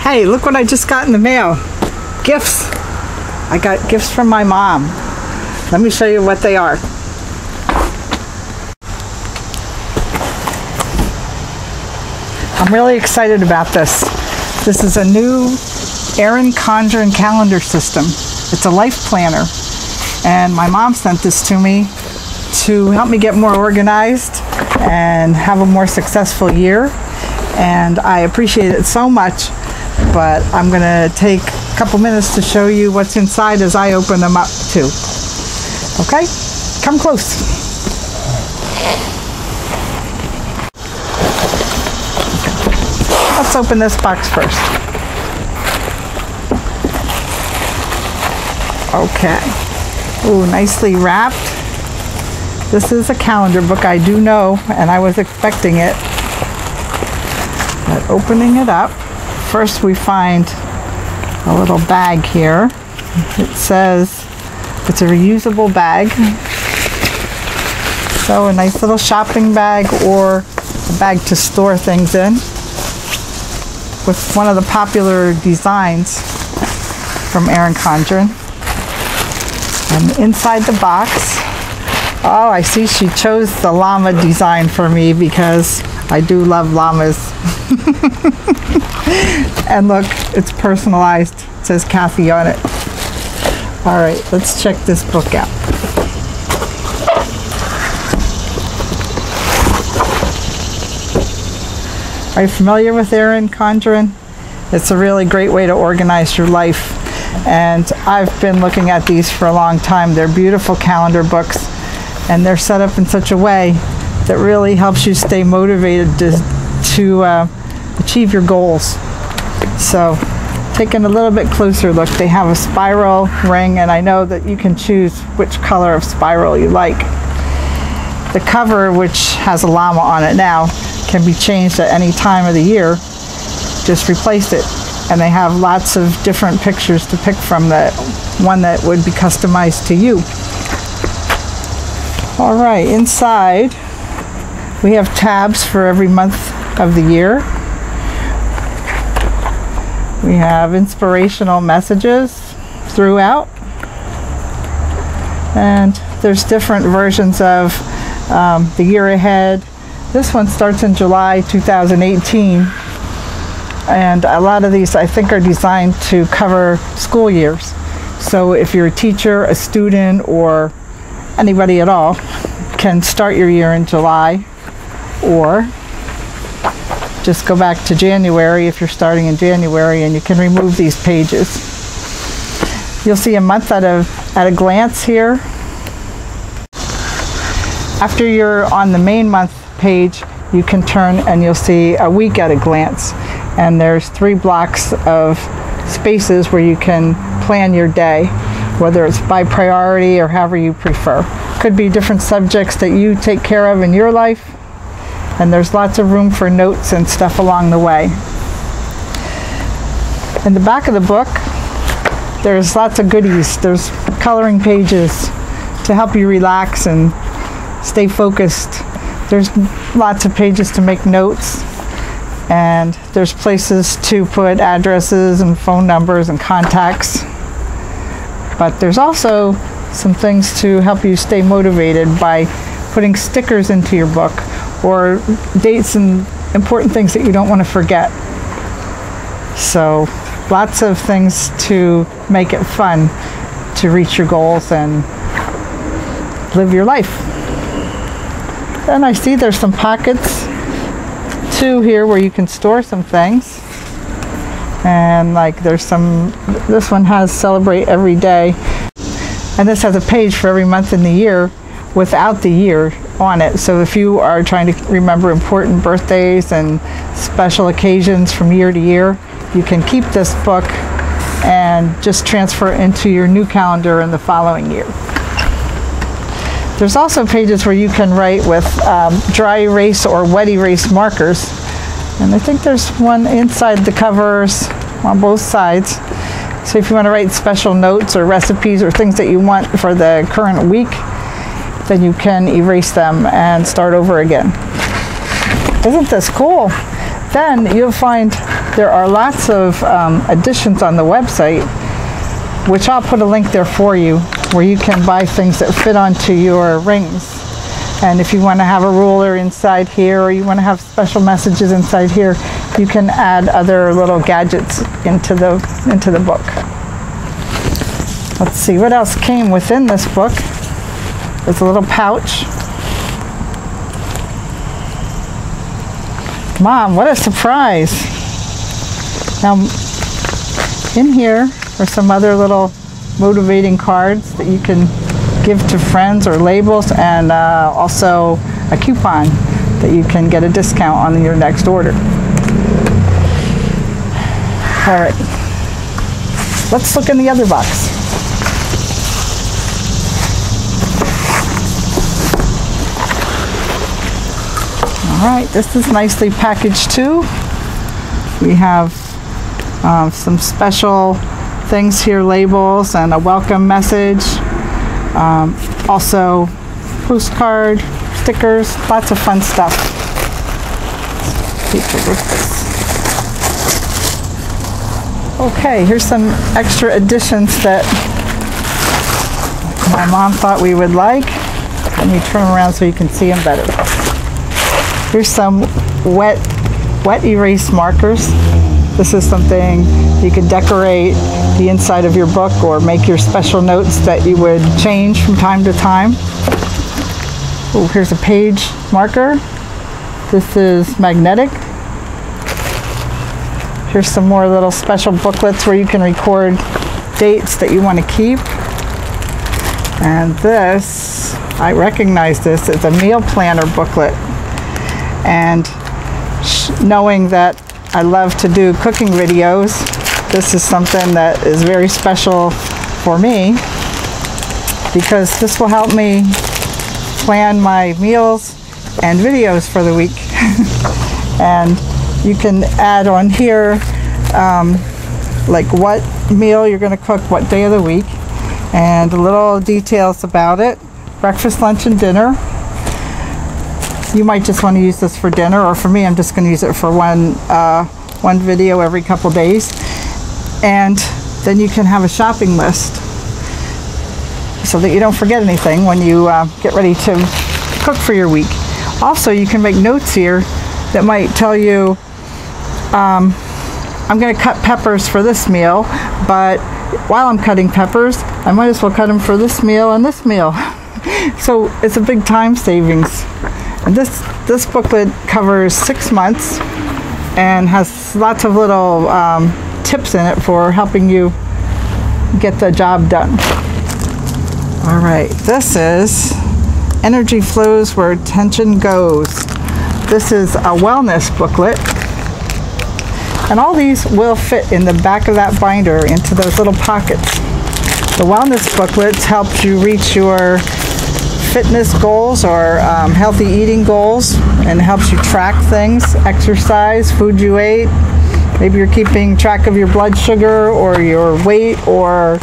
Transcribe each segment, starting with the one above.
Hey, look what I just got in the mail. Gifts. I got gifts from my mom. Let me show you what they are. I'm really excited about this. This is a new Erin Condren calendar system. It's a life planner. And my mom sent this to me to help me get more organized and have a more successful year. And I appreciate it so much. But I'm going to take a couple minutes to show you what's inside as I open them up too. Okay? Come close. Let's open this box first. Okay. Ooh, nicely wrapped. This is a calendar book, I do know, and I was expecting it. But opening it up, first we find a little bag here. It says it's a reusable bag. So a nice little shopping bag or a bag to store things in, with one of the popular designs from Erin Condren. And inside the box, oh, I see she chose the llama design for me because I do love llamas. And look, it's personalized. It says Kathy on it. All right, let's check this book out. Are you familiar with Erin Condren? It's a really great way to organize your life. And I've been looking at these for a long time. They're beautiful calendar books, and they're set up in such a way that really helps you stay motivated to achieve your goals. So, taking a little bit closer look, they have a spiral ring, and I know that you can choose which color of spiral you like. The cover, which has a llama on it now, can be changed at any time of the year. Just replace it. And they have lots of different pictures to pick from, that one that would be customized to you. All right, inside we have tabs for every month of the year. We have inspirational messages throughout. And there's different versions of the year ahead. This one starts in July 2018. And a lot of these, I think, are designed to cover school years. So if you're a teacher, a student, or anybody at all, can start your year in July, or just go back to January if you're starting in January, and you can remove these pages. You'll see a month at a glance here. After you're on the main month page, you can turn and you'll see a week at a glance. And there's 3 blocks of spaces where you can plan your day, whether it's by priority or however you prefer. Could be different subjects that you take care of in your life, and there's lots of room for notes and stuff along the way. In the back of the book, there's lots of goodies. There's coloring pages to help you relax and stay focused. There's lots of pages to make notes. And there's places to put addresses and phone numbers and contacts. But there's also some things to help you stay motivated by putting stickers into your book, or dates and important things that you don't want to forget. So lots of things to make it fun to reach your goals and live your life. Then I see there's some pockets here where you can store some things, and like there's some, this one has celebrate every day, and this has a page for every month in the year without the year on it. So if you are trying to remember important birthdays and special occasions from year to year, you can keep this book and just transfer it into your new calendar in the following year. There's also pages where you can write with dry erase or wet erase markers. And I think there's one inside the covers on both sides. So if you want to write special notes or recipes or things that you want for the current week, then you can erase them and start over again. Isn't this cool? Then you'll find there are lots of additions on the website, which I'll put a link there for you, where you can buy things that fit onto your rings. And if you want to have a ruler inside here, or you want to have special messages inside here, you can add other little gadgets into the book. Let's see what else came within this book. There's a little pouch. Mom, what a surprise. Now, in here are some other little motivating cards that you can give to friends, or labels, and also a coupon that you can get a discount on your next order. All right, let's look in the other box. All right, this is nicely packaged too. We have some special things here, labels and a welcome message. Also postcard, stickers, lots of fun stuff. Okay, here's some extra additions that my mom thought we would like. Let me turn around so you can see them better. Here's some wet erase markers. This is something you could decorate the inside of your book, or make your special notes that you would change from time to time. Oh, here's a page marker. This is magnetic. Here's some more little special booklets where you can record dates that you want to keep. And this, I recognize this as a meal planner booklet. And knowing that I love to do cooking videos, this is something that is very special for me, because this will help me plan my meals and videos for the week. And you can add on here like what meal you're going to cook, what day of the week, and little details about it. Breakfast, lunch, and dinner. You might just want to use this for dinner, or for me, I'm just going to use it for one video every couple days. And then you can have a shopping list so that you don't forget anything when you get ready to cook for your week. Also, you can make notes here that might tell you, I'm going to cut peppers for this meal, but while I'm cutting peppers, I might as well cut them for this meal and this meal. So it's a big time savings. And this booklet covers 6 months and has lots of little tips in it for helping you get the job done. All right, this is Energy Flows Where Attention Goes. This is a wellness booklet, and all these will fit in the back of that binder into those little pockets. The wellness booklets help you reach your fitness goals or healthy eating goals, and helps you track things, exercise, food you ate. Maybe you're keeping track of your blood sugar or your weight, or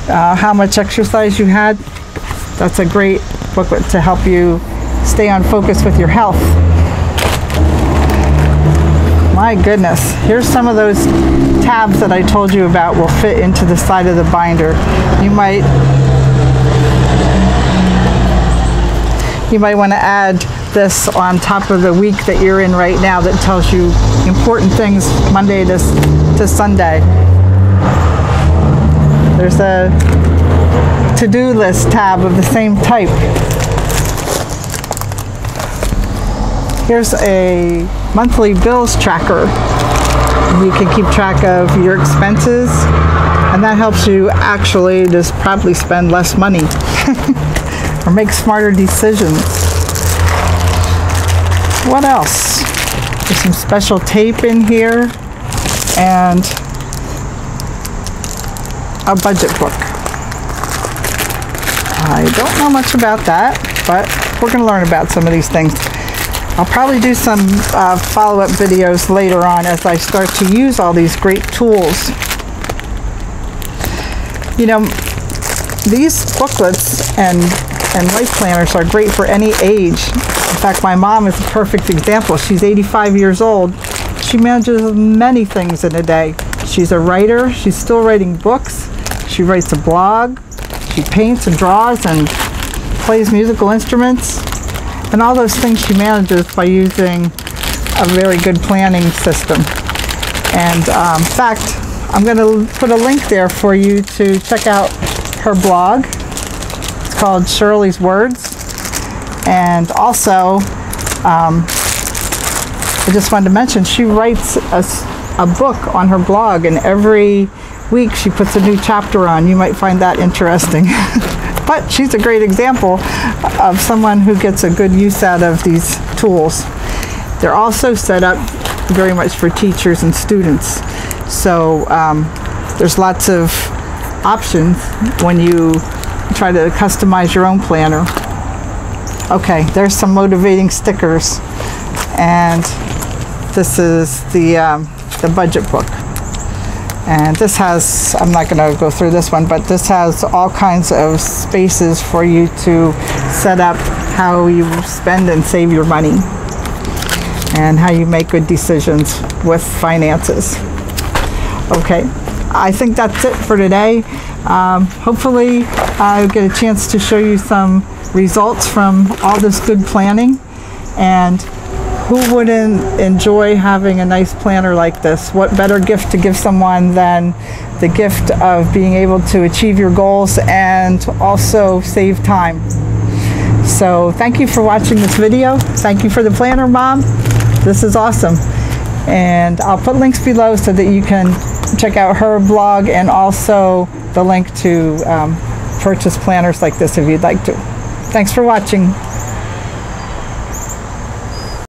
how much exercise you had. That's a great booklet to help you stay on focus with your health. My goodness, here's some of those tabs that I told you about will fit into the side of the binder. You might want to add this on top of the week that you're in right now, that tells you important things Monday to Sunday. There's a to-do list tab of the same type. Here's a monthly bills tracker. You can keep track of your expenses, and that helps you actually just probably spend less money or make smarter decisions. What else? There's some special tape in here, and a budget book. I don't know much about that, but we're going to learn about some of these things. I'll probably do some follow-up videos later on as I start to use all these great tools. You know, these booklets and life planners are great for any age. In fact, my mom is a perfect example. She's 85 years old, she manages many things in a day. She's a writer. She's still writing books. She writes a blog. She paints and draws and plays musical instruments. And all those things she manages by using a very good planning system. And in fact, I'm going to put a link there for you to check out her blog. It's called Shirley's Words. And also, I just wanted to mention, she writes a book on her blog, and every week she puts a new chapter on. You might find that interesting. But she's a great example of someone who gets a good use out of these tools. They're also set up very much for teachers and students. So there's lots of options when you try to customize your own planner. Okay, there's some motivating stickers. And this is the budget book. And this has, I'm not going to go through this one, but this has all kinds of spaces for you to set up how you spend and save your money and how you make good decisions with finances. Okay, I think that's it for today. Hopefully I'll get a chance to show you some results from all this good planning. And who wouldn't enjoy having a nice planner like this? What better gift to give someone than the gift of being able to achieve your goals and also save time? So thank you for watching this video. Thank you for the planner, Mom. This is awesome. And I'll put links below so that you can check out her blog and also the link to purchase planners like this if you'd like to. Thanks for watching.